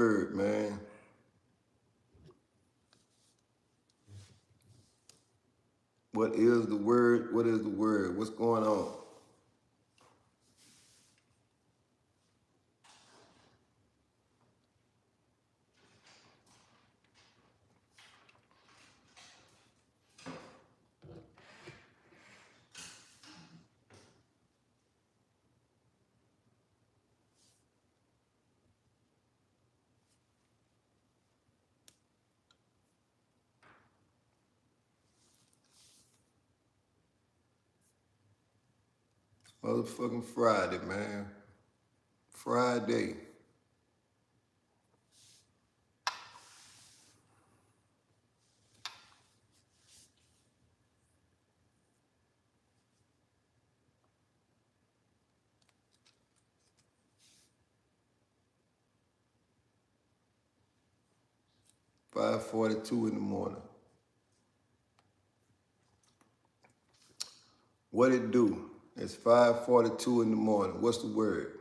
Word, man. What is the word? What is the word? What's going on? Motherfucking Friday, man. Friday. $5:42 in the morning. What it do? It's 5:42 in the morning. What's the word?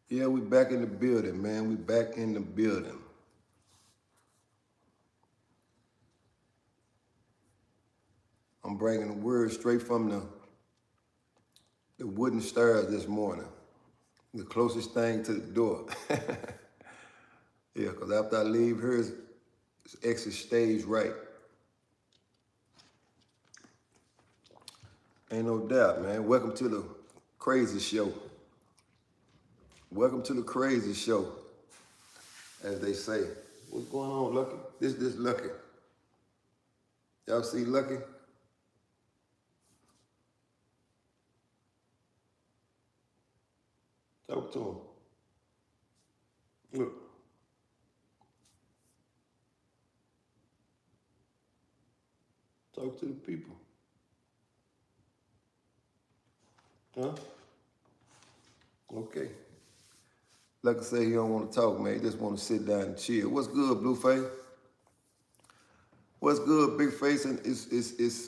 Yeah, we back in the building, man. We back in the building. I'm bringing the word straight from the wooden stairs this morning. The closest thing to the door. Yeah, because after I leave here, it's exit stage right. Ain't no doubt, man. Welcome to the crazy show. Welcome to the crazy show, as they say. What's going on, Lucky? This Lucky. Y'all see Lucky? Talk to him. Look. Talk to the people. Huh? Okay. Lucky say he don't want to talk, man. He just want to sit down and chill. What's good, Blueface? What's good, Big Face? And it's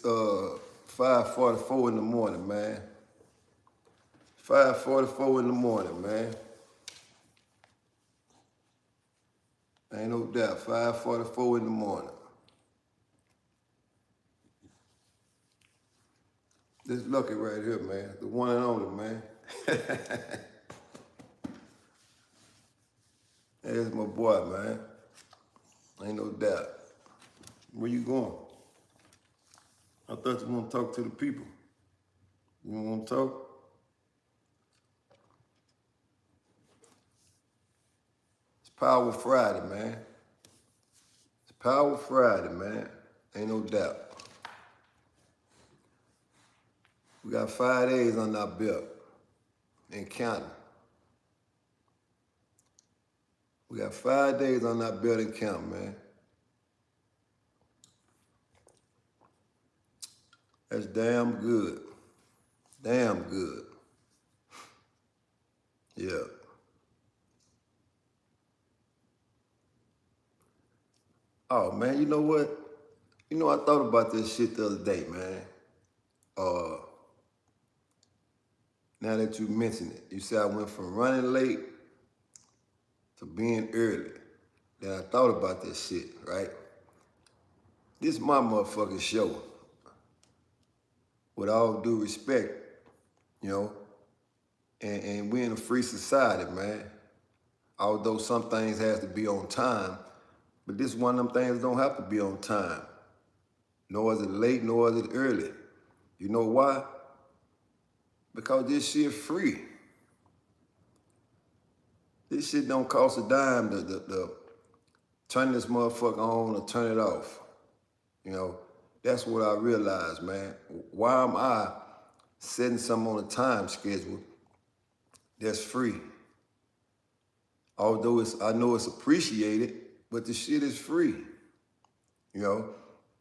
5:44 in the morning, man. 5:44 in the morning, man. Ain't no doubt. 5:44 in the morning. This Lucky right here, man. The one and only, man. That's my boy, man. Ain't no doubt. Where you going? I thought you want to talk to the people. You don't want to talk? It's Power Friday, man. It's Power Friday, man. Ain't no doubt. We got 5 days on our belt and counting. We got 5 days on our belt and counting, man. That's damn good. Damn good. Yeah. Oh, man, you know what? You know, I thought about this shit the other day, man. Now that you mention it, you said I went from running late to being early. Then I thought about this shit, right? This is my motherfucking show. With all due respect, you know, and we're in a free society, man. Although some things has to be on time, but this one of them things don't have to be on time. Nor is it late, nor is it early. You know why? Because this shit free. This shit don't cost a dime to turn this motherfucker on or turn it off. You know, that's what I realized, man. Why am I setting something on a time schedule that's free? Although I know it's appreciated, but the shit is free. You know?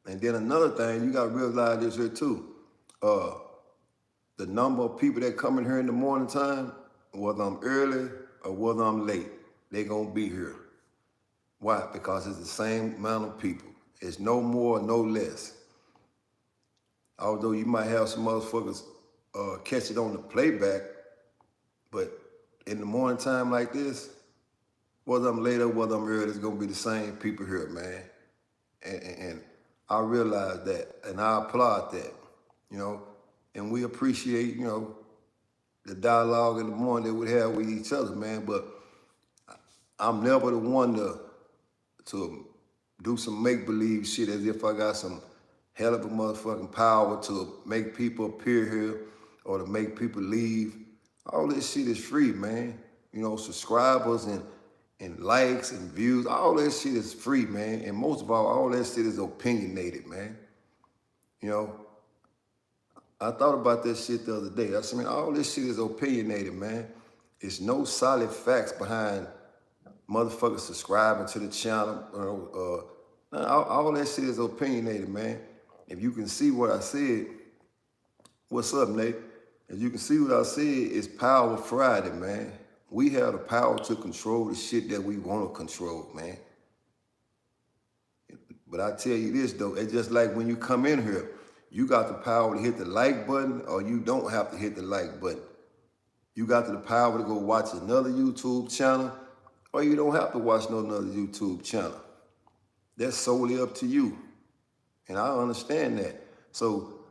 And then another thing, you gotta realize this here too. The number of people that come in here in the morning time, whether I'm early or whether I'm late, they gonna be here. Why? Because it's the same amount of people. It's no more, no less. Although you might have some motherfuckers catch it on the playback, but in the morning time like this, whether I'm late or whether I'm early, it's gonna be the same people here, man. And I realize that, and I applaud that, you know, and we appreciate, you know, the dialogue in the morning that we have with each other, man. But I'm never the one to do some make-believe shit as if I got some hell of a motherfucking power to make people appear here or to make people leave. All this shit is free, man. You know, subscribers and likes and views, all that shit is free, man. And most of all that shit is opinionated, man. You know, I thought about that shit the other day. I said, man, all this shit is opinionated, man. It's no solid facts behind motherfuckers subscribing to the channel. All that shit is opinionated, man. If you can see what I said, what's up, Nate? If you can see what I said, it's Power Friday, man. We have the power to control the shit that we want to control, man. But I tell you this, though, it's just like when you come in here, you got the power to hit the like button or you don't have to hit the like button. You got the power to go watch another YouTube channel or you don't have to watch no another YouTube channel. That's solely up to you. And I understand that. So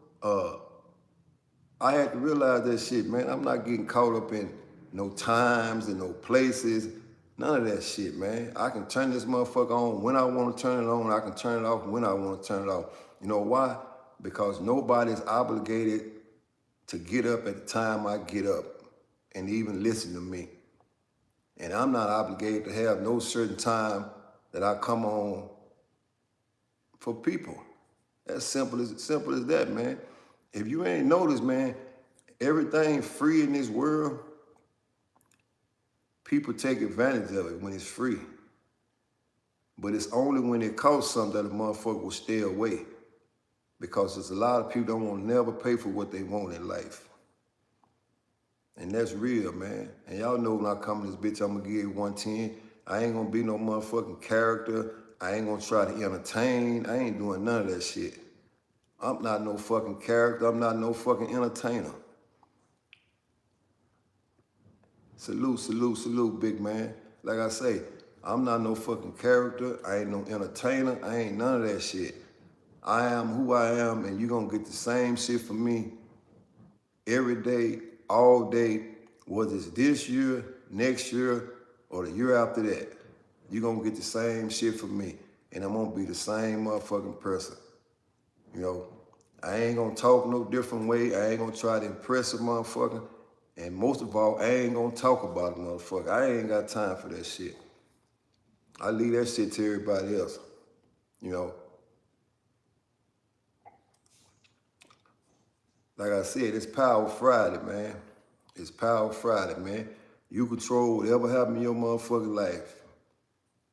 I had to realize that shit, man. I'm not getting caught up in no times and no places. None of that shit, man. I can turn this motherfucker on when I want to turn it on. I can turn it off when I want to turn it off. You know why? Because nobody's obligated to get up at the time I get up and even listen to me. And I'm not obligated to have no certain time that I come on for people. That's simple as that, man. If you ain't noticed, man, everything free in this world, people take advantage of it when it's free. But it's only when it costs something that a motherfucker will stay away. Because there's a lot of people that won't never pay for what they want in life. And that's real, man. And y'all know when I come in this bitch, I'm gonna give it 110. I ain't gonna be no motherfucking character. I ain't gonna try to entertain. I ain't doing none of that shit. I'm not no fucking character. I'm not no fucking entertainer. Salute, salute, salute, big man. Like I say, I'm not no fucking character. I ain't no entertainer. I ain't none of that shit. I am who I am, and you're gonna get the same shit from me every day, all day, whether it's this year, next year, or the year after that. You're gonna get the same shit from me, and I'm gonna be the same motherfucking person. You know, I ain't gonna talk no different way. I ain't gonna try to impress a motherfucker. And most of all, I ain't gonna talk about a motherfucker. I ain't got time for that shit. I leave that shit to everybody else, you know. Like I said, it's Power Friday, man. It's Power Friday, man. You control whatever happens in your motherfucking life.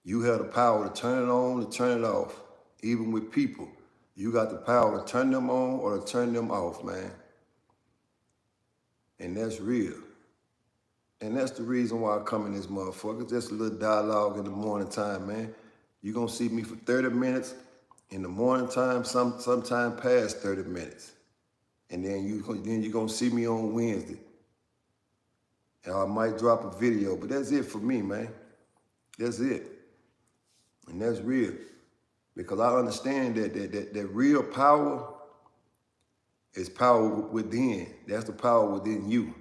You have the power to turn it on, to turn it off. Even with people, you got the power to turn them on or to turn them off, man. And that's real. And that's the reason why I come in this motherfucker. Just a little dialogue in the morning time, man. You gonna see me for 30 minutes in the morning time, sometime past 30 minutes. And then you gonna see me on Wednesday. And I might drop a video, but that's it for me, man. That's it. And that's real. Because I understand that real power is power within. That's the power within you.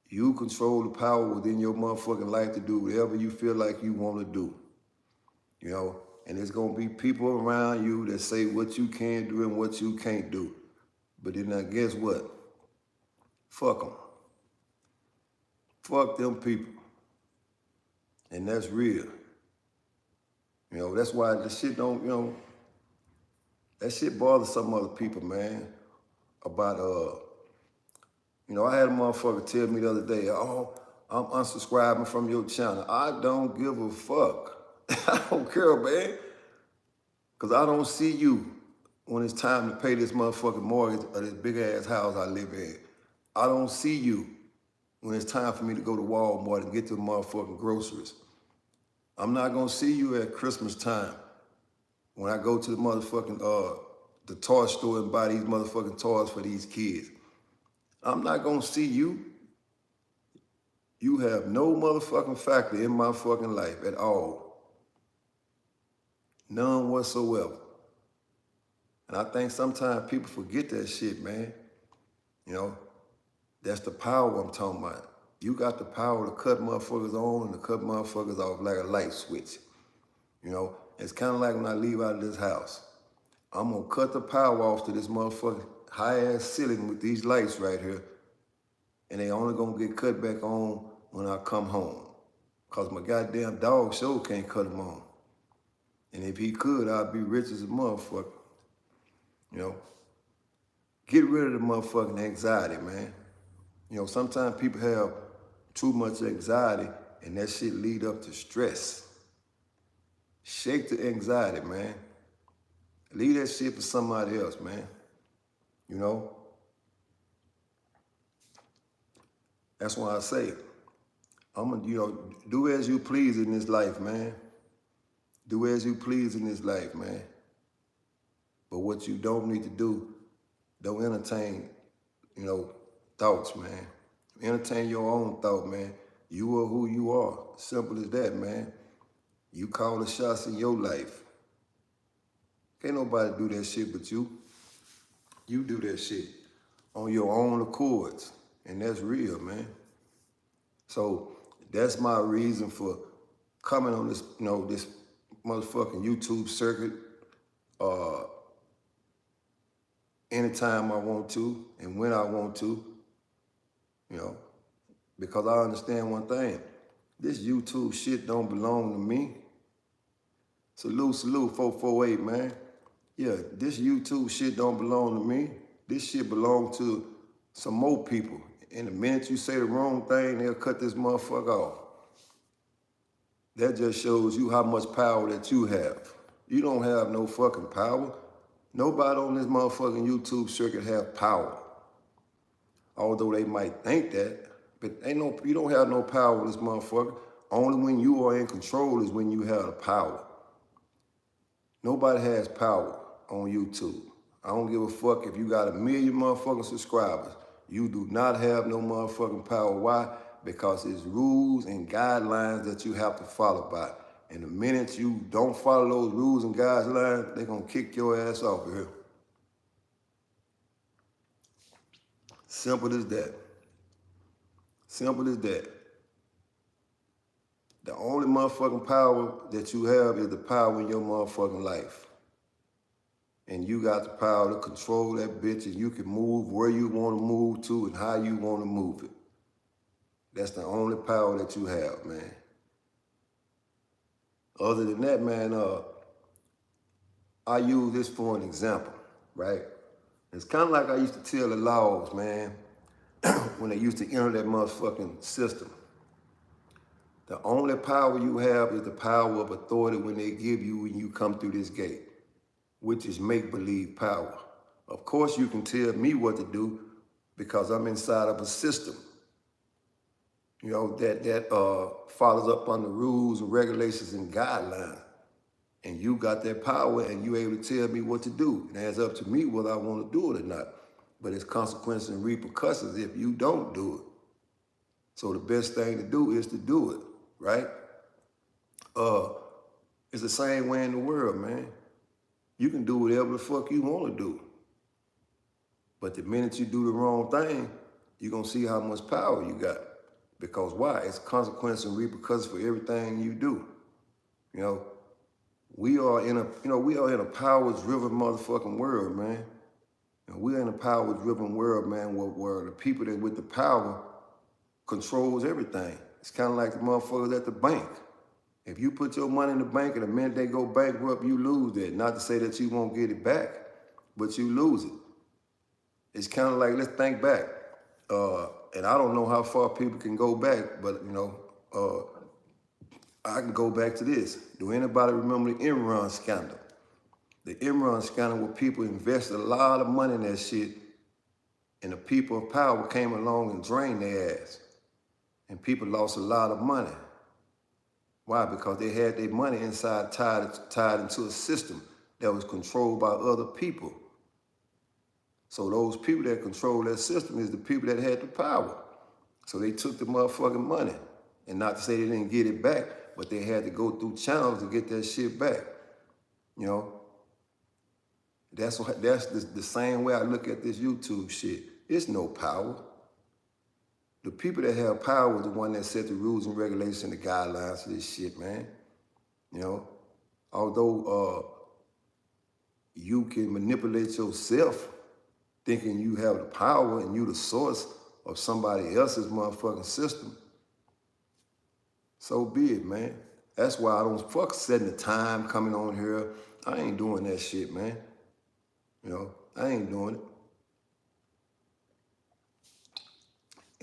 You control the power within your motherfucking life to do whatever you feel like you want to do. You know, and there's going to be people around you that say what you can do and what you can't do. But then now guess what? Fuck them. Fuck them people. And that's real. You know, that's why the shit don't, you know, that shit bothers some other people, man. About, you know, I had a motherfucker tell me the other day, oh, I'm unsubscribing from your channel. I don't give a fuck. I don't care, man. Because I don't see you when it's time to pay this motherfucking mortgage of this big-ass house I live in. I don't see you when it's time for me to go to Walmart and get the motherfucking groceries. I'm not going to see you at Christmas time when I go to the motherfucking the toy store and buy these motherfucking toys for these kids. I'm not gonna see you. You have no motherfucking factor in my fucking life at all. None whatsoever. And I think sometimes people forget that shit, man. You know, that's the power I'm talking about. You got the power to cut motherfuckers on and to cut motherfuckers off like a light switch. You know, it's kind of like when I leave out of this house. I'm gonna cut the power off to this motherfucking high-ass ceiling with these lights right here, and they only gonna get cut back on when I come home. Cause my goddamn dog sure can't cut them on. And if he could, I'd be rich as a motherfucker. You know, get rid of the motherfucking anxiety, man. You know, sometimes people have too much anxiety and that shit lead up to stress. Shake the anxiety, man. Leave that shit for somebody else, man. You know? That's why I say, do as you please in this life, man. Do as you please in this life, man. But what you don't need to do, don't entertain, thoughts, man. Entertain your own thought, man. You are who you are. Simple as that, man. You call the shots in your life. Can't nobody do that shit but you. You do that shit on your own accords. And that's real, man. So that's my reason for coming on this, this motherfucking YouTube circuit anytime I want to and when I want to, because I understand one thing. This YouTube shit don't belong to me. Salute, 448, man. Yeah, this YouTube shit don't belong to me. This shit belong to some more people. And the minute you say the wrong thing, they'll cut this motherfucker off. That just shows you how much power that you have. You don't have no fucking power. Nobody on this motherfucking YouTube circuit have power. Although they might think that, but you don't have no power in this motherfucker. Only when you are in control is when you have the power. Nobody has power on YouTube. I don't give a fuck if you got 1 million motherfucking subscribers. You do not have no motherfucking power. Why? Because it's rules and guidelines that you have to follow by. And the minute you don't follow those rules and guidelines, they're gonna kick your ass off of here. Simple as that. Simple as that. The only motherfucking power that you have is the power in your motherfucking life. And you got the power to control that bitch, and you can move where you want to move to and how you want to move it. That's the only power that you have, man. Other than that, man, I use this for an example, right? It's kind of like I used to tell the laws, man, when they used to enter that motherfucking system. The only power you have is the power of authority when they give you when you come through this gate, which is make-believe power. Of course, you can tell me what to do because I'm inside of a system, that follows up on the rules and regulations and guidelines. And you got that power and you able to tell me what to do. And it's up to me whether I want to do it or not. But it's consequences and repercussions if you don't do it. So the best thing to do is to do it, right? It's the same way in the world, man. You can do whatever the fuck you want to do. But the minute you do the wrong thing, you're going to see how much power you got. Because why? It's consequences and repercussions for everything you do. We are in a power-driven motherfucking world, man. And we're in a power-driven world, man, where the people that with the power controls everything. It's kind of like the motherfuckers at the bank. If you put your money in the bank and the minute they go bankrupt, you lose that. Not to say that you won't get it back, but you lose it. It's kind of like, let's think back. And I don't know how far people can go back, but, I can go back to this. Do anybody remember the Enron scandal? The Enron scandal where people invested a lot of money in that shit and the people of power came along and drained their ass. And people lost a lot of money. Why? Because they had their money inside tied into a system that was controlled by other people. So those people that control that system is the people that had the power. So they took the motherfucking money. And not to say they didn't get it back, but they had to go through channels to get that shit back. You know? That's the same way I look at this YouTube shit. It's no power. The people that have power is the one that set the rules and regulations and the guidelines for this shit, man. You know? Although you can manipulate yourself thinking you have the power and you the source of somebody else's motherfucking system, so be it, man. That's why I don't fuck setting the time coming on here. I ain't doing that shit, man. You know, I ain't doing it.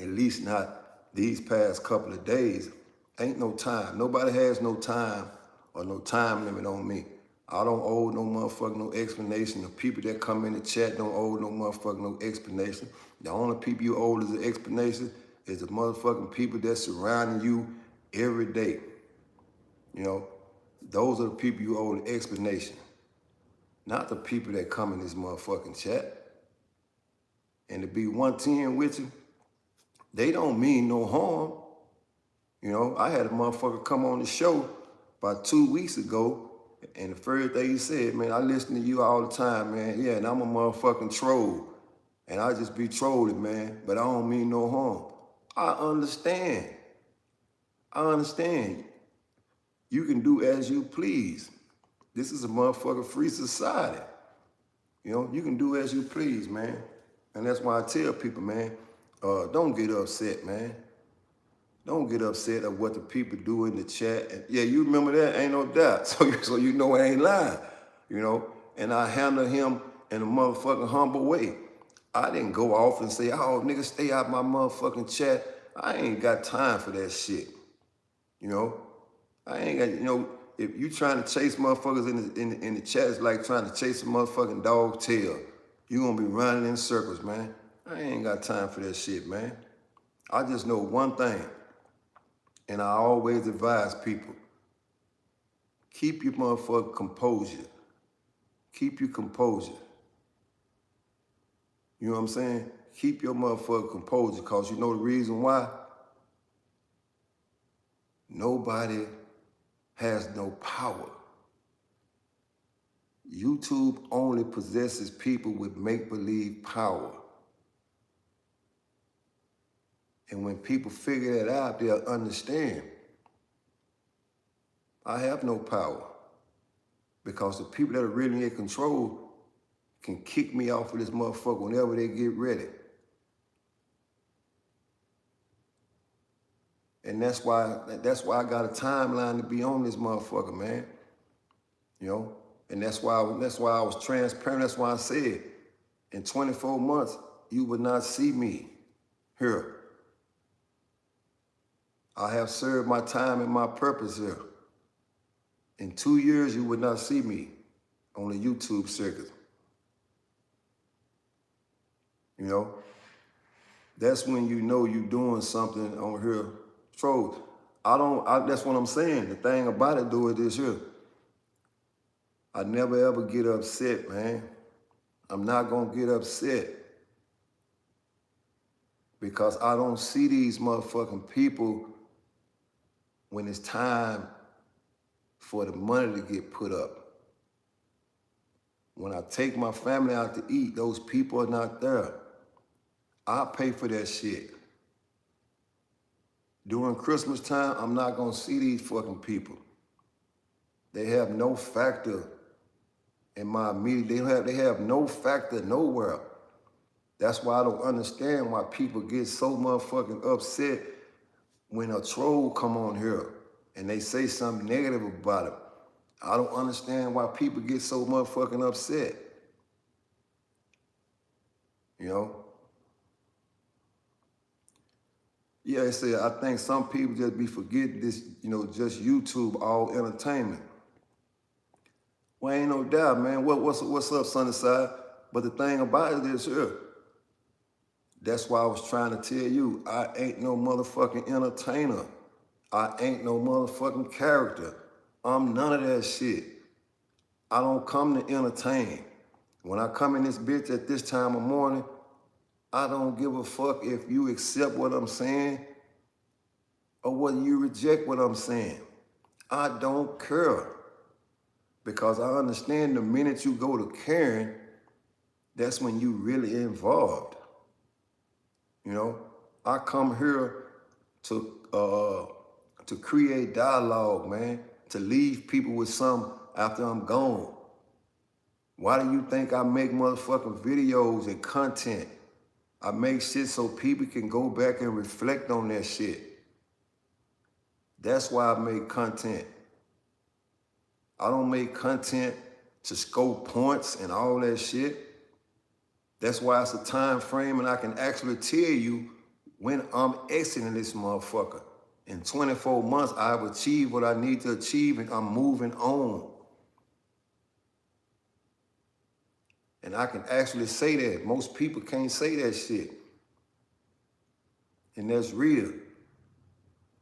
At least not these past couple of days. Ain't no time. Nobody has no time or no time limit on me. I don't owe no motherfucking no explanation. The people that come in the chat don't owe no motherfucking no explanation. The only people you owe as an explanation is the motherfucking people that surrounding you every day. You know, those are the people you owe the explanation. Not the people that come in this motherfucking chat. And to be 110 with you, they don't mean no harm. You know, I had a motherfucker come on the show about 2 weeks ago, and the first thing he said, man, I listen to you all the time, man. Yeah, and I'm a motherfucking troll. And I just be trolling, man, but I don't mean no harm. I understand. You can do as you please. This is a motherfucking free society. You know, you can do as you please, man. And that's why I tell people, man, don't get upset, man. Don't get upset at what the people do in the chat. And yeah, you remember that, ain't no doubt. So you know I ain't lying, you know. And I handle him in a motherfucking humble way. I didn't go off and say, oh, nigga, stay out my motherfucking chat. I ain't got time for that shit, you know. I ain't got, you know, if you trying to chase motherfuckers in the chat, it's like trying to chase a motherfucking dog tail. You gonna be running in circles, man. I ain't got time for that shit, man. I just know one thing, and I always advise people, keep your motherfucking composure. Keep your composure. You know what I'm saying? Keep your motherfucking composure, because you know the reason why? Nobody has no power. YouTube only possesses people with make-believe power. And when people figure that out, they'll understand. I have no power, because the people that are really in control can kick me off of this motherfucker whenever they get ready. And that's why I got a timeline to be on this motherfucker, man. You know? And that's why I was transparent. That's why I said, in 24 months, you would not see me here. I have served my time and my purpose here. In 2 years, you would not see me on the YouTube circuit. You know? That's when you know you doing something on here. Trolls. That's what I'm saying. The thing about it, though, is this here. I never ever get upset, man. I'm not gonna get upset, because I don't see these motherfucking people when it's time for the money to get put up. When I take my family out to eat, those people are not there. I pay for that shit. During Christmas time, I'm not gonna see these fucking people. They have no factor in my immediate, they have no factor nowhere. That's why I don't understand why people get so motherfucking upset when a troll come on here and they say something negative about it. I don't understand why people get so motherfucking upset. You know? Yeah, they say, I think some people just be forgetting this, you know, just YouTube, all entertainment. Well, ain't no doubt, man. What's up, Sunnyside? But the thing about it is here. That's why I was trying to tell you, I ain't no motherfucking entertainer. I ain't no motherfucking character. I'm none of that shit. I don't come to entertain. When I come in this bitch at this time of morning, I don't give a fuck if you accept what I'm saying or whether you reject what I'm saying. I don't care. Because I understand the minute you go to caring, that's when you really involved. You know, I come here to create dialogue, man, to leave people with something after I'm gone. Why do you think I make motherfucking videos and content? I make shit so people can go back and reflect on that shit. That's why I make content. I don't make content to score points and all that shit. That's why it's a time frame and I can actually tell you when I'm exiting this motherfucker. In 24 months, I've achieved what I need to achieve and I'm moving on. And I can actually say that. Most people can't say that shit. And that's real.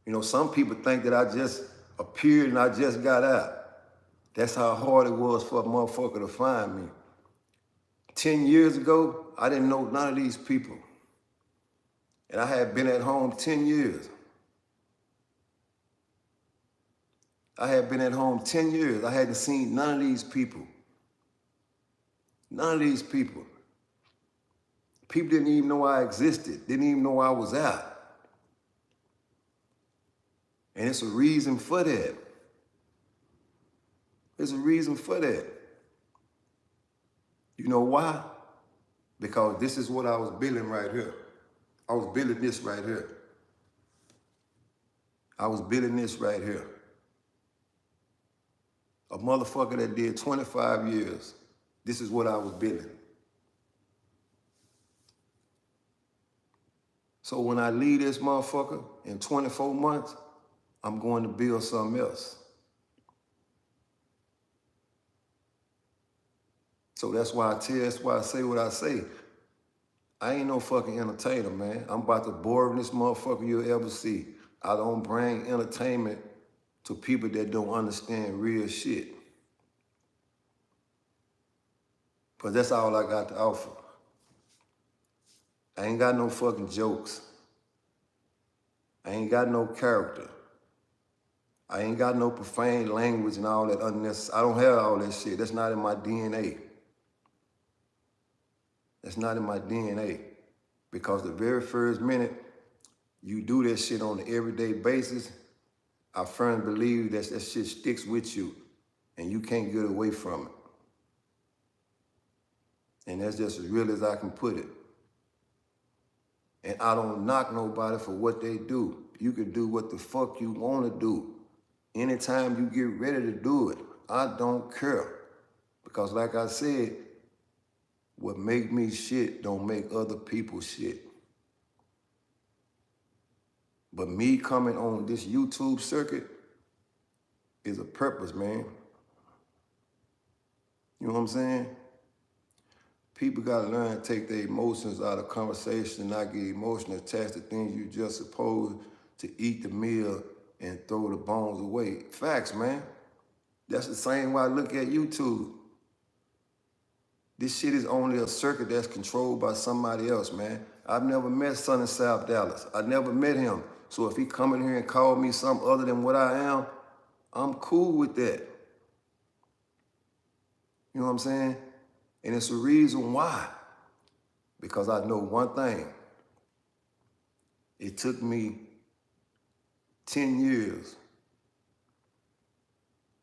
You know, some people think that I just appeared and I just got out. That's how hard it was for a motherfucker to find me. 10 years ago, I didn't know none of these people. And I had been at home 10 years. I had been at home 10 years. I hadn't seen none of these people. None of these people. People didn't even know I existed, didn't even know I was out. And it's a reason for that. There's a reason for that. You know why? Because this is what I was building right here. I was building this right here. I was building this right here. A motherfucker that did 25 years. This is what I was building. So when I leave this motherfucker in 24 months, I'm going to build something else. So that's why I say what I say. I ain't no fucking entertainer, man. I'm about the boringest motherfucker you'll ever see. I don't bring entertainment to people that don't understand real shit. But that's all I got to offer. I ain't got no fucking jokes. I ain't got no character. I ain't got no profane language and all that unnecessary. I don't have all that shit. That's not in my DNA. That's not in my DNA. Because the very first minute you do that shit on an everyday basis, I firmly believe that shit sticks with you and you can't get away from it. And that's just as real as I can put it. And I don't knock nobody for what they do. You can do what the fuck you want to do. Anytime you get ready to do it, I don't care. Because like I said, what make me shit don't make other people shit. But me coming on this YouTube circuit is a purpose, man. You know what I'm saying? People gotta learn to take their emotions out of conversation and not get emotionally attached to things you just supposed to eat the meal and throw the bones away. Facts, man. That's the same way I look at YouTube. This shit is only a circuit that's controlled by somebody else, man. I've never met Son in South Dallas. I never met him. So if he come in here and call me something other than what I am, I'm cool with that. You know what I'm saying? And it's a reason why. Because I know one thing. It took me 10 years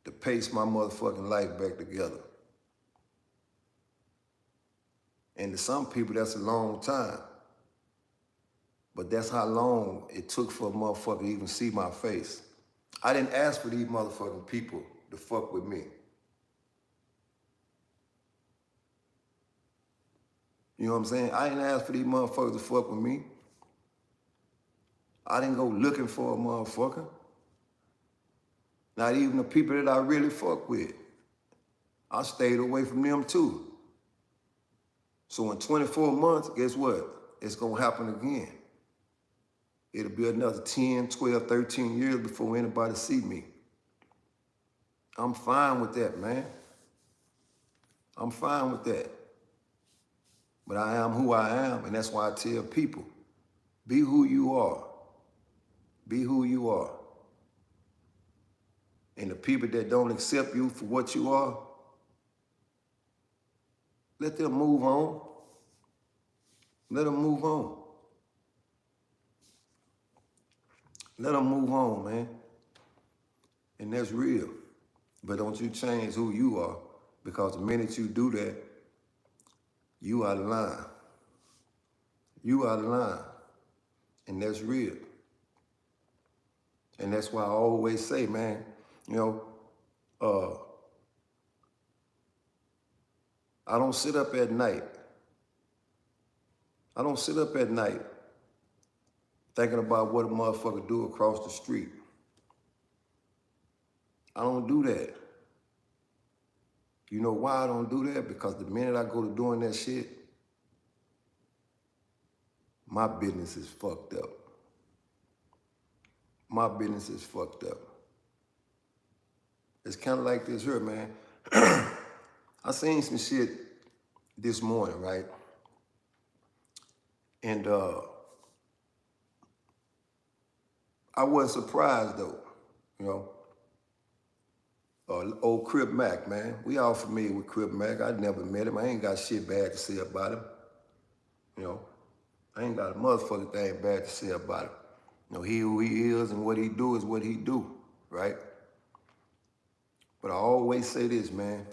to pace my motherfucking life back together. And to some people, that's a long time. But that's how long it took for a motherfucker to even see my face. I didn't ask for these motherfucking people to fuck with me. You know what I'm saying? I didn't ask for these motherfuckers to fuck with me. I didn't go looking for a motherfucker. Not even the people that I really fuck with. I stayed away from them too. So in 24 months, guess what? It's gonna happen again. It'll be another 10, 12, 13 years before anybody see me. I'm fine with that, man. I'm fine with that. But I am who I am, and that's why I tell people, be who you are. Be who you are. And the people that don't accept you for what you are, let them move on. Let them move on. Let them move on, man. And that's real. But don't you change who you are, because the minute you do that, you out of line. You out of line. And that's real. And that's why I always say, man, you know, I don't sit up at night. I don't sit up at night thinking about what a motherfucker do across the street. I don't do that. You know why I don't do that? Because the minute I go to doing that shit, my business is fucked up. My business is fucked up. It's kind of like this here, man. I seen some shit this morning, right? And I wasn't surprised though, you know. Old Crib Mac, man. We all familiar with Crib Mac. I never met him. I ain't got shit bad to say about him. You know, I ain't got a motherfucking thing bad to say about him. You know, he who he is and what he do is what he do, right? But I always say this, man.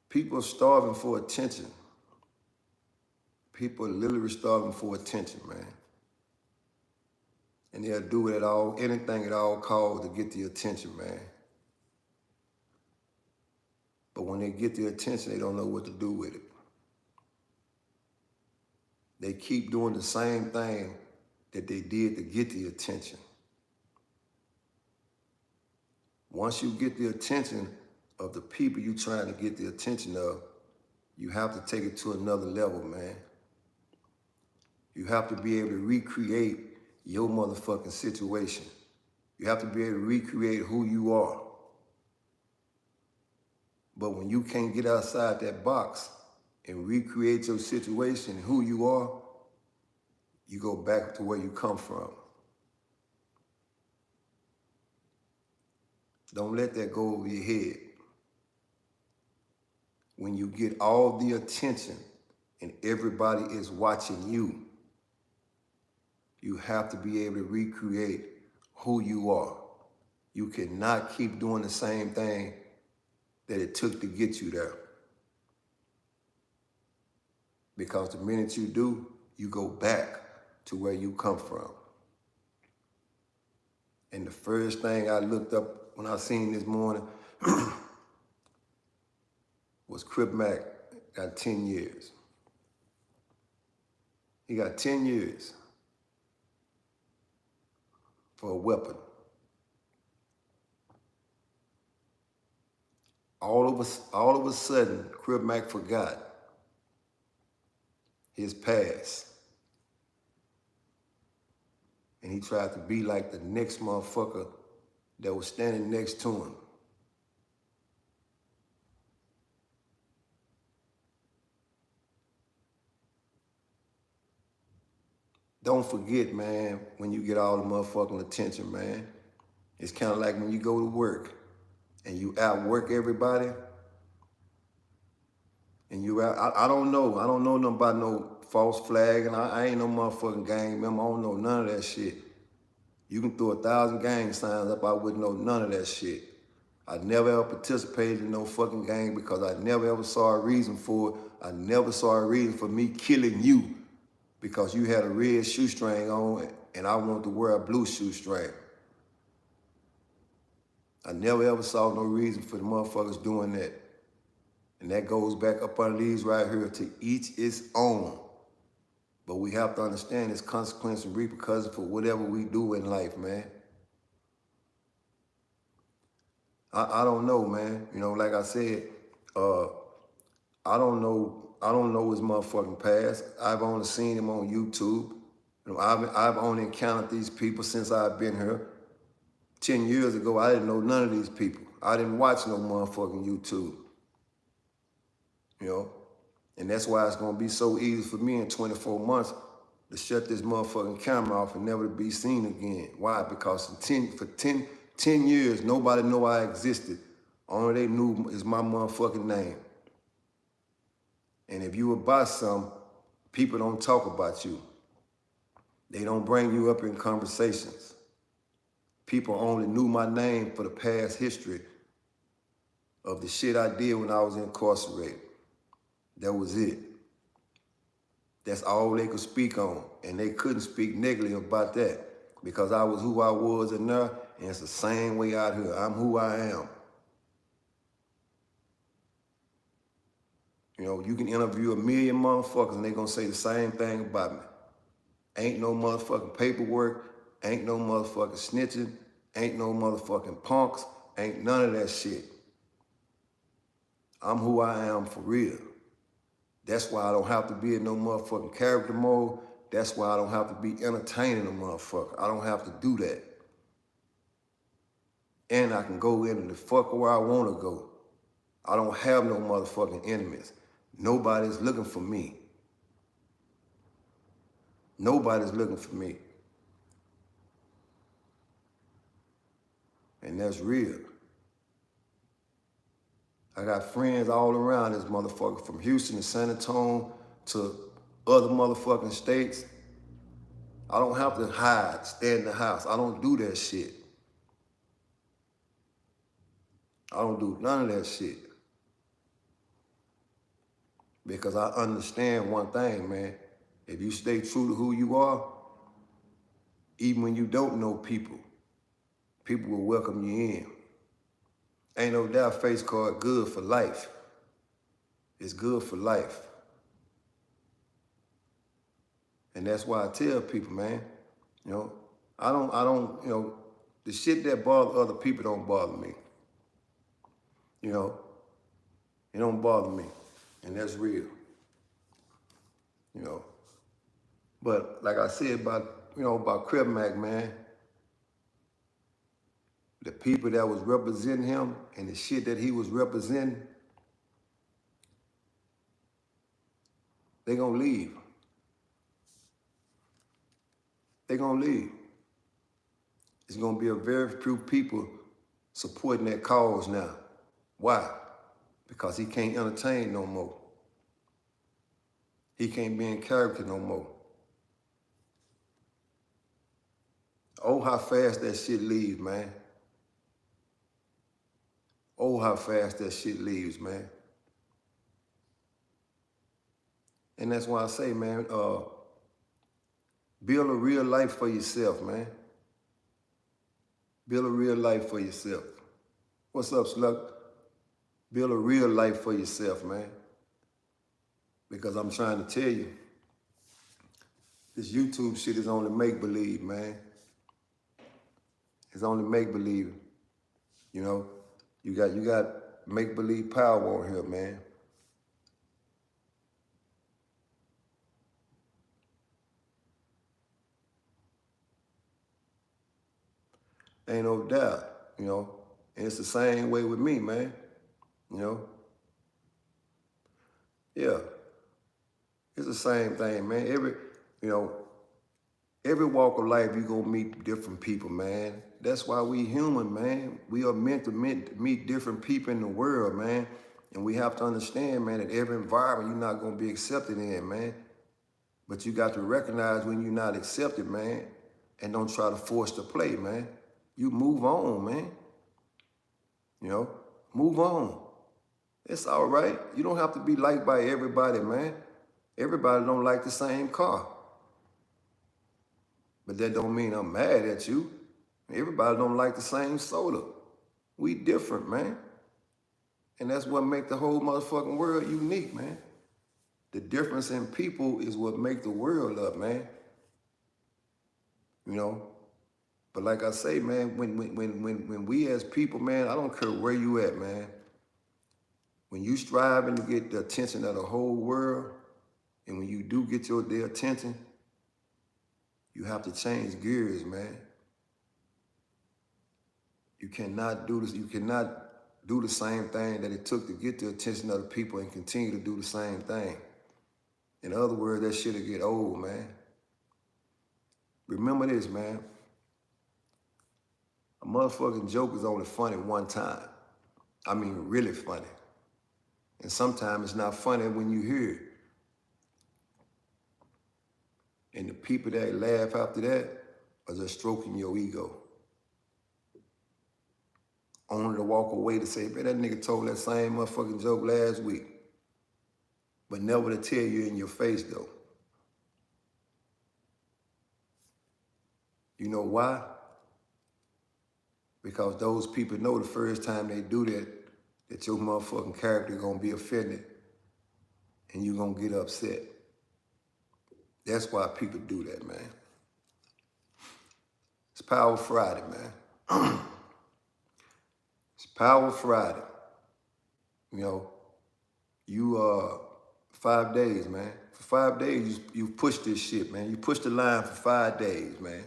People are starving for attention. People are literally starving for attention, man. And they'll do it at all, anything at all costs to get the attention, man. But when they get the attention, they don't know what to do with it. They keep doing the same thing that they did to get the attention. Once you get the attention of the people you're trying to get the attention of, you have to take it to another level, man. You have to be able to recreate your motherfucking situation. You have to be able to recreate who you are. But when you can't get outside that box and recreate your situation, who you are, you go back to where you come from. Don't let that go over your head. When you get all the attention and everybody is watching you, you have to be able to recreate who you are. You cannot keep doing the same thing that it took to get you there. Because the minute you do, you go back to where you come from. And the first thing I looked up when I seen this morning was Crib Mac got 10 years. He got 10 years for a weapon. All of a sudden, Crib Mac forgot his past. And he tried to be like the next motherfucker that was standing next to him. Don't forget, man, when you get all the motherfucking attention, man, it's kind of like when you go to work and you outwork everybody, and you out, I don't know nothing about no false flag, and I ain't no motherfucking gang member. I don't know none of that shit. You can throw 1,000 gang signs up, I wouldn't know none of that shit. I never ever participated in no fucking gang because I never ever saw a reason for it. I never saw a reason for me killing you because you had a red shoestring on and I wanted to wear a blue shoestring. I never ever saw no reason for the motherfuckers doing that. And that goes back up under these right here, to each its own. But we have to understand it's consequence and repercussions for whatever we do in life, man. I don't know, man. You know, like I said, I don't know his motherfucking past. I've only seen him on YouTube. You know, I've only encountered these people since I've been here. 10 years ago, I didn't know none of these people. I didn't watch no motherfucking YouTube, you know? And that's why it's gonna be so easy for me in 24 months to shut this motherfucking camera off and never to be seen again. Why? Because for 10 years, nobody knew I existed. Only they knew is my motherfucking name. And if you would buy some, people don't talk about you. They don't bring you up in conversations. People only knew my name for the past history of the shit I did when I was incarcerated. That was it. That's all they could speak on. And they couldn't speak negatively about that because I was who I was in there, and it's the same way out here. I'm who I am. You know, you can interview a million motherfuckers and they gonna say the same thing about me. Ain't no motherfucking paperwork, ain't no motherfucking snitching, ain't no motherfucking punks, ain't none of that shit. I'm who I am for real. That's why I don't have to be in no motherfucking character mode. That's why I don't have to be entertaining a motherfucker. I don't have to do that. And I can go in and the fuck where I wanna go. I don't have no motherfucking enemies. Nobody's looking for me. Nobody's looking for me. And that's real. I got friends all around this motherfucker, from Houston to San Antonio to other motherfucking states. I don't have to hide, stay in the house. I don't do that shit. I don't do none of that shit. Because I understand one thing, man. If you stay true to who you are, even when you don't know people, people will welcome you in. Ain't no doubt face card good for life. It's good for life. And that's why I tell people, man, you know, I don't, you know, the shit that bother other people don't bother me. You know, it don't bother me. And that's real. You know. But like I said about Crib Mac, man, the people that was representing him and the shit that he was representing, they gonna leave. They gonna leave. It's gonna be a very few people supporting that cause now. Why? Because he can't entertain no more. He can't be in character no more. Oh, how fast that shit leaves, man. Oh, how fast that shit leaves, man. And that's why I say, man, build a real life for yourself, man. Build a real life for yourself. What's up, Slug? Build a real life for yourself, man. Because I'm trying to tell you, this YouTube shit is only make-believe, man. It's only make-believe. You know, you got make-believe power on here, man. Ain't no doubt, you know. And it's the same way with me, man. You know? Yeah. It's the same thing, man. Every walk of life, you're going to meet different people, man. That's why we human, man. We are meant to meet different people in the world, man. And we have to understand, man, that every environment you're not going to be accepted in, man. But you got to recognize when you're not accepted, man, and don't try to force the play, man. You move on, man. You know, move on. It's all right. You don't have to be liked by everybody, man. Everybody don't like the same car. But that don't mean I'm mad at you. Everybody don't like the same soda. We different, man. And that's what make the whole motherfucking world unique, man. The difference in people is what make the world up, man. You know? But like I say, man, when we as people, man, I don't care where you at, man. When you striving to get the attention of the whole world, and when you do get their attention, you have to change gears, man. You cannot do this. You cannot do the same thing that it took to get the attention of the people and continue to do the same thing. In other words, that shit'll get old, man. Remember this, man. A motherfucking joke is only funny one time. I mean, really funny. And sometimes it's not funny when you hear it. And the people that laugh after that are just stroking your ego. Only to walk away to say, man, that nigga told that same motherfucking joke last week. But never to tell you in your face, though. You know why? Because those people know the first time they do that, that your motherfucking character gonna be offended and you gonna get upset. That's why people do that, man. It's Power Friday, man. It's Power Friday. You know, you 5 days, man. For 5 days, you pushed this shit, man. You pushed the line for 5 days, man.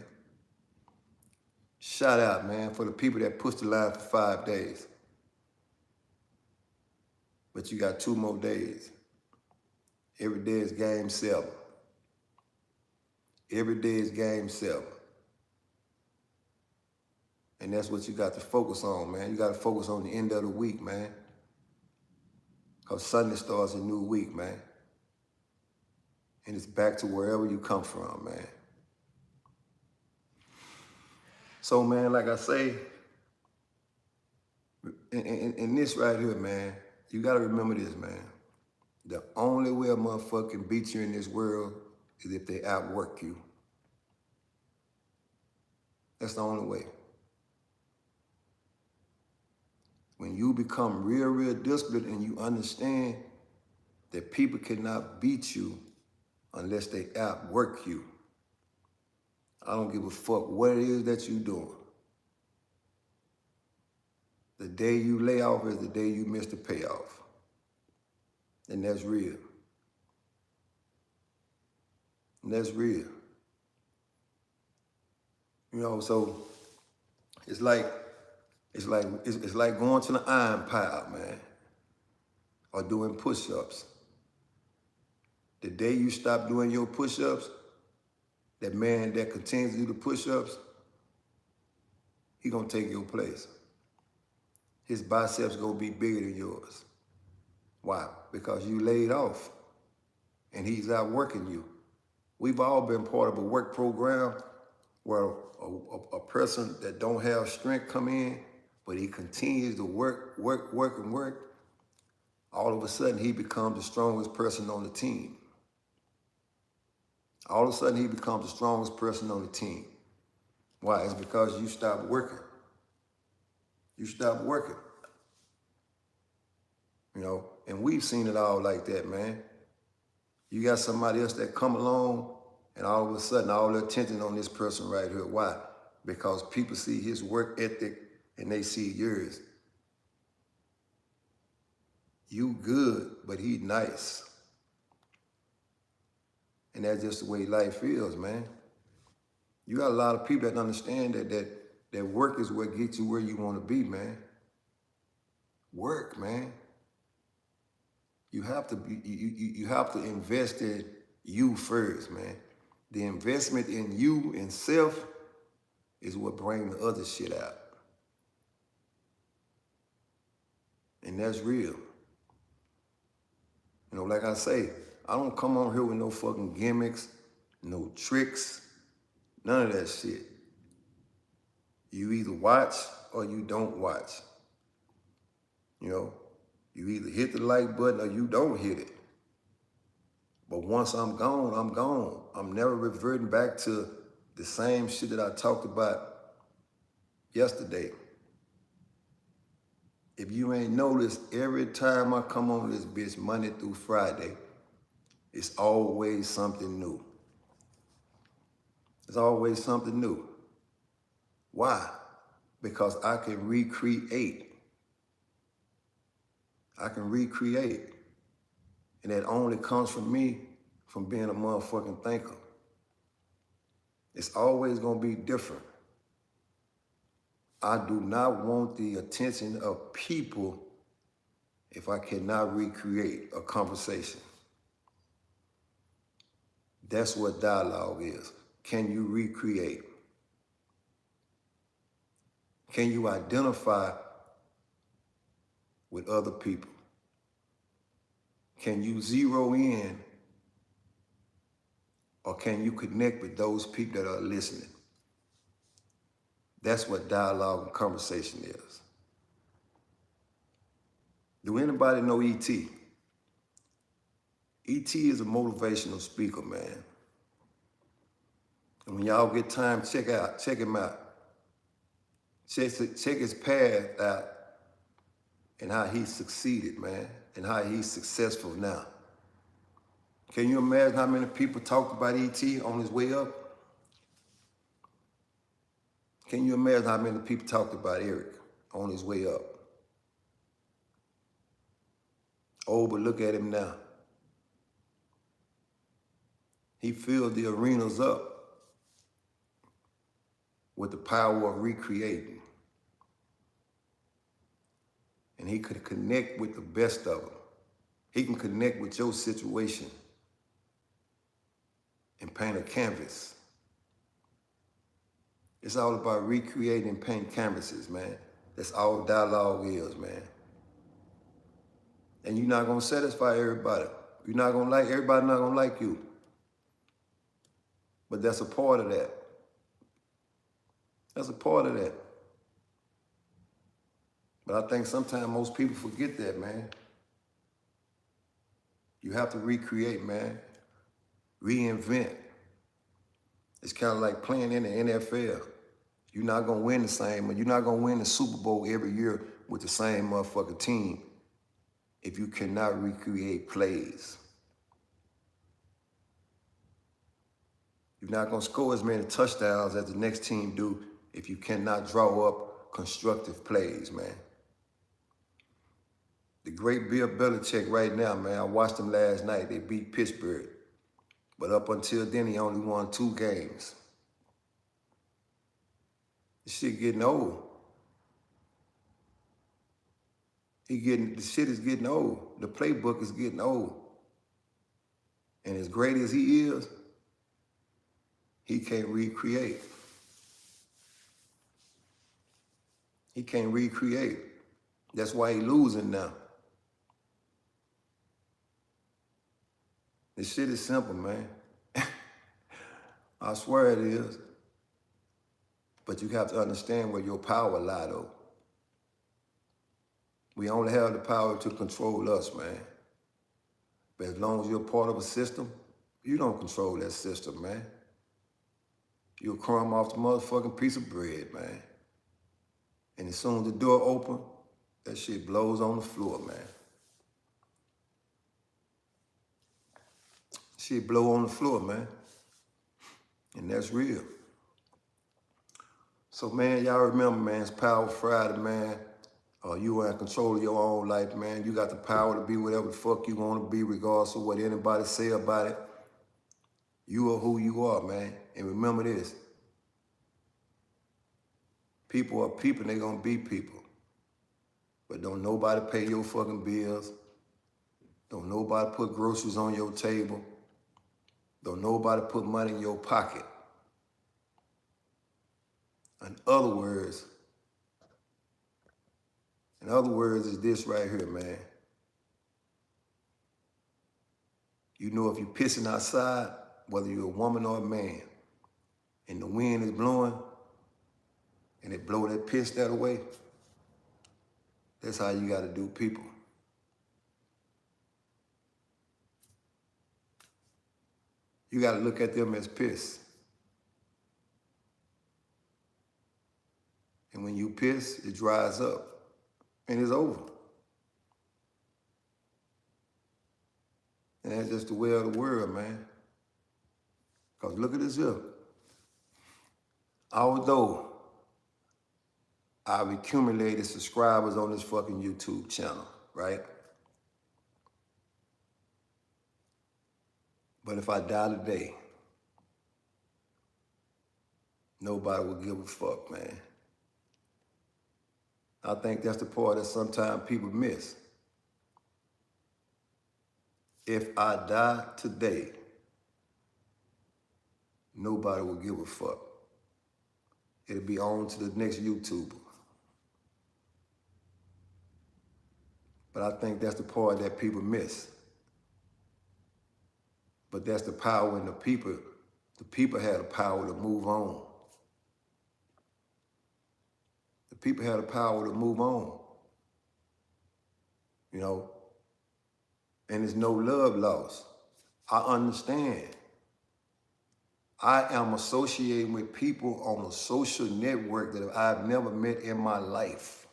Shout out, man, for the people that pushed the line for 5 days. But you got 2 more days. Every day is game 7. Every day is game 7. And that's what you got to focus on, man. You got to focus on the end of the week, man. Because Sunday starts a new week, man. And it's back to wherever you come from, man. So, man, like I say, in this right here, man, you got to remember this, man. The only way a motherfucker can beat you in this world is if they outwork you. That's the only way. When you become real disciplined and you understand that people cannot beat you unless they outwork you. I don't give a fuck what it is that you're doing. The day you lay off is the day you miss the payoff. And that's real. And that's real. You know, so it's like going to the iron pile, man, or doing push-ups. The day you stop doing your push-ups, that man that continues to do the push-ups, he gonna take your place. His biceps gonna be bigger than yours. Why? Because you laid off and he's out working you. We've all been part of a work program where a person that don't have strength come in, but he continues to work. All of a sudden, he becomes the strongest person on the team. All of a sudden, he becomes the strongest person on the team. Why? It's because you stopped working. You stopped working. You know, and we've seen it all like that, man. You got somebody else that come along, and all of a sudden, all the attention on this person right here. Why? Because people see his work ethic and they see yours. You good, but he nice. And that's just the way life is, man. You got a lot of people that understand that work is what gets you where you want to be, man. Work, man. You have to invest in you first, man. The investment in you and self is what brings the other shit out. And that's real. You know, like I say, I don't come on here with no fucking gimmicks, no tricks, none of that shit. You either watch or you don't watch. You know, you either hit the like button or you don't hit it. But once I'm gone, I'm gone. I'm never reverting back to the same shit that I talked about yesterday. If you ain't noticed, every time I come on this bitch Monday through Friday, it's always something new. It's always something new. Why? Because I can recreate. I can recreate. And that only comes from me, from being a motherfucking thinker. It's always gonna be different. I do not want the attention of people if I cannot recreate a conversation. That's what dialogue is. Can you recreate? Can you identify with other people? Can you zero in, or can you connect with those people that are listening? That's what dialogue and conversation is. Do anybody know E.T.? E.T. is a motivational speaker, man. And when y'all get time, check him out. Check his path out and how he succeeded, man, and how he's successful now. Can you imagine how many people talked about E.T. on his way up? Can you imagine how many people talked about Eric on his way up? Oh, but look at him now. He filled the arenas up with the power of recreating. And he could connect with the best of them. He can connect with your situation and paint a canvas. It's all about recreating and paint canvases, man. That's all dialogue is, man. And you're not gonna satisfy everybody. You're not gonna like, everybody not gonna like you. But that's a part of that. That's a part of that. But I think sometimes most people forget that, man. You have to recreate, man. Reinvent. It's kind of like playing in the NFL. You're not gonna win the same, you're not gonna win the Super Bowl every year with the same motherfucking team if you cannot recreate plays. You're not gonna score as many touchdowns as the next team do if you cannot draw up constructive plays, man. The great Bill Belichick right now, man, I watched him last night. They beat Pittsburgh. But up until then, he only won 2 games. This shit getting old. The shit is getting old. The playbook is getting old. And as great as he is, he can't recreate. He can't recreate. That's why he losing now. This shit is simple, man. I swear it is. But you have to understand where your power lie, though. We only have the power to control us, man. But as long as you're part of a system, you don't control that system, man. You'll crumb off the motherfucking piece of bread, man. And as soon as the door open, that shit blows on the floor, man. Shit blow on the floor, man. And that's real. So, man, y'all remember, man, it's Power Friday, man. You are in control of your own life, man. You got the power to be whatever the fuck you want to be, regardless of what anybody say about it. You are who you are, man. And remember this. People are people, and they gonna be people. But don't nobody pay your fucking bills. Don't nobody put groceries on your table. Don't nobody put money in your pocket. In other words is this right here, man. You know if you're pissing outside, whether you're a woman or a man, and the wind is blowing, and it blow that piss that away, that's how you gotta do people. You gotta look at them as piss. And when you piss, it dries up, and it's over. And that's just the way of the world, man. Because look at this here. Although I've accumulated subscribers on this fucking YouTube channel, right? But if I die today, nobody will give a fuck, man. I think that's the part that sometimes people miss. If I die today, nobody will give a fuck. It'll be on to the next YouTuber. But I think that's the part that people miss. But that's the power in the people. The people had the power to move on. The people had the power to move on. You know? And there's no love lost. I understand. I am associating with people on a social network that I've never met in my life.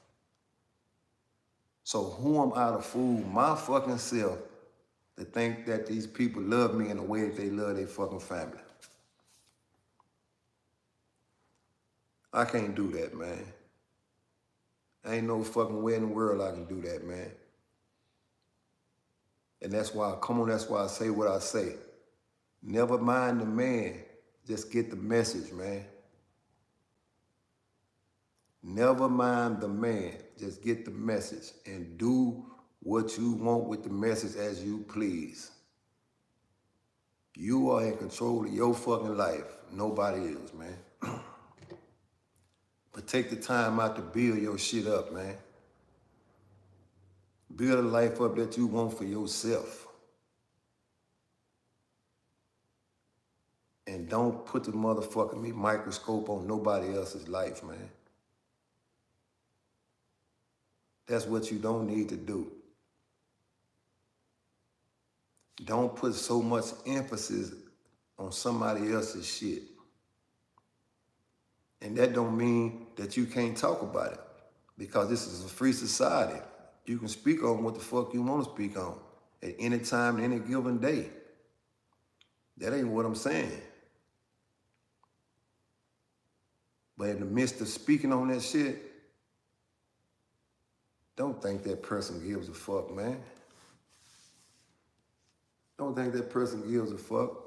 So who am I to fool my fucking self to think that these people love me in the way that they love their fucking family? I can't do that, man. Ain't no fucking way in the world I can do that, man. And that's why I say what I say. Never mind the man, just get the message, man. Never mind the man, just get the message and do what you want with the message as you please. You are in control of your fucking life. Nobody is, man. But take the time out to build your shit up, man. Build a life up that you want for yourself. And don't put the motherfucking microscope on nobody else's life, man. That's what you don't need to do. Don't put so much emphasis on somebody else's shit. And that don't mean that you can't talk about it, because this is a free society. You can speak on what the fuck you want to speak on at any time, any given day. That ain't what I'm saying. But in the midst of speaking on that shit, don't think that person gives a fuck, man. Don't think that person gives a fuck.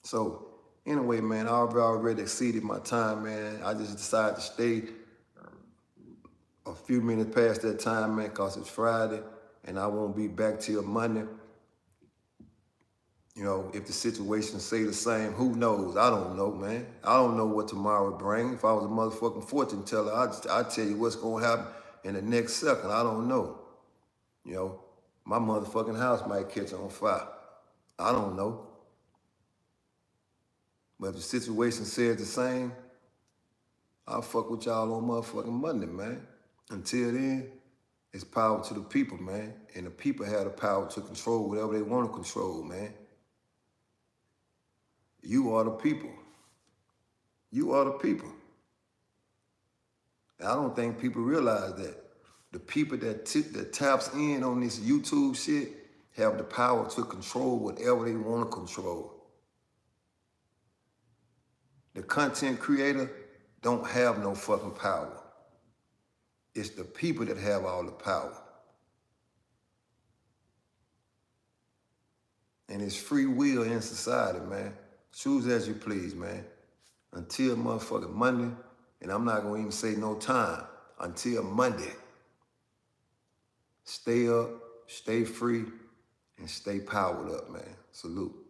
So, anyway, man, I've already exceeded my time, man. I just decided to stay a few minutes past that time, man, because it's Friday, and I won't be back till Monday. You know, if the situation stay the same, who knows? I don't know, man. I don't know what tomorrow will bring. If I was a motherfucking fortune teller, I'd tell you what's going to happen in the next second. I don't know. You know, my motherfucking house might catch on fire. I don't know. But if the situation says the same, I'll fuck with y'all on motherfucking Monday, man. Until then, it's power to the people, man. And the people have the power to control whatever they want to control, man. You are the people. You are the people. And I don't think people realize that. The people that taps in on this YouTube shit have the power to control whatever they want to control. The content creator don't have no fucking power. It's the people that have all the power. And it's free will in society, man. Choose as you please, man. Until motherfucking Monday, and I'm not gonna even say no time, until Monday. Stay up, stay free, and stay powered up, man. Salute.